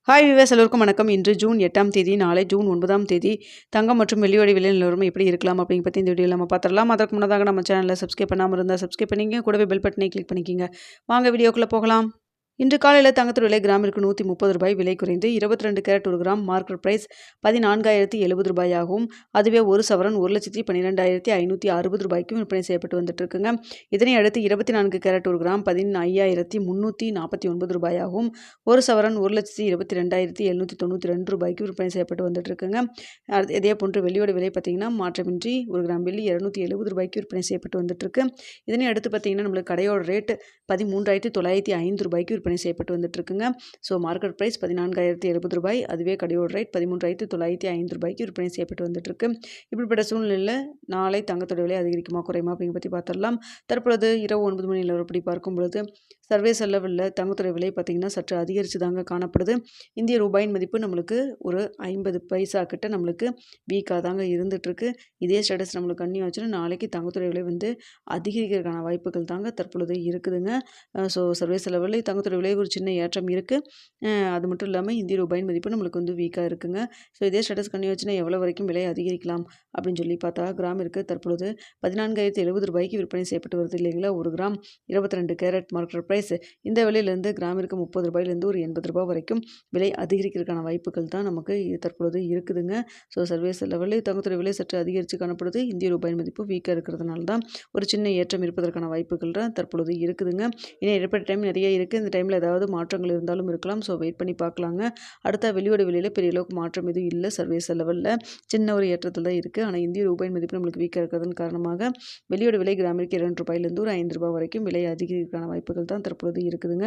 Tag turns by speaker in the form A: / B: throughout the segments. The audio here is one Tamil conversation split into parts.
A: ஹாய் விவர்ஸ் எல்லோருக்கும் வணக்கம். இன்று ஜூன் 8ஆம் தேதி, நாளை ஜூன் 9ஆம் தேதி தங்கம் மற்றும் வெள்ளியோட விலை நிலவரம் எப்படி இருக்கலாம் அப்படிங்க பற்றி இந்த வீடியோவில் நம்ம பார்த்துடலாம். அதற்கு முன்னதாக நம்ம சேனலை சப்ஸ்கிரைப் பண்ணாமல் இருந்தால் சப்ஸ்கிரைப் பண்ணிங்க, கூடவே பெல் பட்டனை கிளிக் பண்ணிக்கிங்க. வாங்க வீடியோக்குள்ளே போகலாம். இன்று காலையில் தங்கத்தோட விலை கிராமிற்கு ₹130 விலை குறைந்து 22 கேரட் 1 கிராம் மார்க்கெட் பிரைஸ் ₹14,070 ஆகவும், அதுவே ஒரு சவரன் ₹1,12,560 விற்பனை செய்யப்பட்டு வந்துட்டு இருக்குங்க. இதனை அடுத்து 24 கேரட் 1 கிராம் ₹15,349 ஆகவும், ஒரு சவரன் ₹1,22,792 விற்பனை செய்யப்பட்டு வந்துட்டு இருக்குங்க. இதே போன்று வெள்ளியோட விலை பார்த்தீங்கன்னா மாற்றமின்றி 1 கிராம் வெள்ளி ₹270 விற்பனை செய்யப்பட்டு வந்துட்டு இருக்கு. இதனை அடுத்து பார்த்தீங்கன்னா நம்மளுக்கு கடையோட ரேட் ₹13,905 விற்பனை செய்யப்பட்டு வந்துட்டு இருக்குங்க. ஸோ மார்க்கெட் பிரைஸ் ₹14,070, அதுவே கடையோட ரேட் ₹13,905 விற்பனை செய்யப்பட்டு வந்துட்டு இருக்கு. இப்படிப்பட்ட சூழ்நிலையில் நாளை தங்கத்தோட விலை அதிகரிக்குமா குறையுமா அப்படிங்க பற்றி பார்த்துடலாம். தற்பொழுது இரவு 9 மணி நிலவரப்படி பார்க்கும் பொழுது சர்வதேச அளவில் தங்கத்தோட விலை பார்த்தீங்கன்னா சற்று அதிகரித்து தாங்க காணப்படுது. இந்திய ரூபாயின் மதிப்பு நம்மளுக்கு ஒரு 50 பைசா கிட்ட நம்மளுக்கு வீக்காக தாங்க இருந்துகிட்ருக்கு. இதே ஸ்டேட்டஸ் நம்மளுக்கு கன்னியூ ஆச்சுன்னா நாளைக்கு தங்கத்தோட விலை அதிகரிக்கிறதுக்கான வாய்ப்புகள் தாங்க தற்பொழுது இருக்குதுங்க. ஸோ சர்வதேச லெவலில் தங்கத்தோட விலை ஒரு சின்ன ஏற்றம் இருக்குது. அது மட்டும் இல்லாமல் இந்திய ரூபாயின் மதிப்பு நம்மளுக்கு வீக்காக இருக்குங்க. ஸோ இதே ஸ்டேட்டஸ் கன்னியூ ஆச்சுன்னா எவ்வளோ வரைக்கும் விலை அதிகரிக்கலாம் அப்படின்னு சொல்லி பார்த்தா கிராமிற்கு தற்பொழுது ₹14,070 விற்பனை செய்யப்பட்டு வருது இல்லைங்களா. ஒரு கிராம் 22 கேரட் மார்க்கெட் பிரைஸ் இந்த விலையிலேருந்து கிராமிற்கு ₹30 ஒரு ₹80 வரைக்கும் விலை அதிகரிக்கிறதுக்கான வாய்ப்புகள் தான் நமக்கு தற்பொழுது இருக்குதுங்க. ஸோ சர்வதேச லெவலில் தங்கத்தோட விலை சற்று அதிகரித்து காணப்படுது. இந்திய ரூபாயின் மதிப்பு வீக்காக இருக்கிறதுனால தான் ஒரு சின்ன ஏற்றம் இருப்பதற்கான வாய்ப்புகள் தான் தற்பொழுது இருக்குதுங்க. இன்னும் ஏற்பட்ட டைம் நிறைய இருக்குது. இந்த டைமில் ஏதாவது மாற்றங்கள் இருந்தாலும் இருக்கலாம். ஸோ வெயிட் பண்ணி பார்க்கலாங்க. அடுத்த வெள்ளியோட விலையில் பெரிய அளவுக்கு மாற்றம் எதுவும் இல்லை. சர்வதேச லெவலில் சின்ன ஒரு ஏற்றத்தில் தான் இருக்குது. ஆனால் இந்திய ரூபாயின் மதிப்பு நம்மளுக்கு வீக்காக இருக்கிறதன் காரணமாக வெள்ளியோட விலை கிராமிற்கு ₹2 ஒரு ₹5 வரைக்கும் விலை அதிகரிக்கிறதுக்கான வாய்ப்புகள் தான் தற்பொழுது இருக்குதுங்க.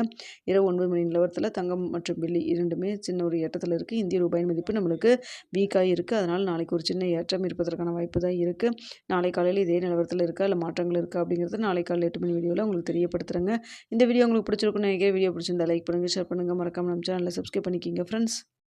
A: இரவு 9 மணி நிலவரத்தில் தங்கம் மற்றும் வெள்ளி இரண்டுமே சின்ன ஒரு ஏற்றத்தில் இருக்குது. இந்திய ரூபாயின் மதிப்பு நம்மளுக்கு வீக்காக இருக்குது. அதனால் நாளைக்கு ஒரு சின்ன ஏற்றம் இருப்பதற்கான வாய்ப்பு தான் இருக்குது. நாளை காலையில் இதே நிலவரத்தில் இருக்கா இல்லை மாற்றங்கள் இருக்கா அப்படிங்கிறது நாளை காலையில் 8 மணி வீடியோவில் உங்களுக்கு தெரியப்படுத்துகிறேங்க. இந்த வீடியோ உங்களுக்கு பிடிச்சிருக்குன்னு நினைக்கிறேன். வீடியோ பிடிச்சிருந்தா லைக் பண்ணுங்கள், ஷேர் பண்ணுங்கள், மறக்காமல் நம்ம சேனலை சப்ஸ்கிரைப் பண்ணிக்கிங்க ஃப்ரெண்ட்ஸ்.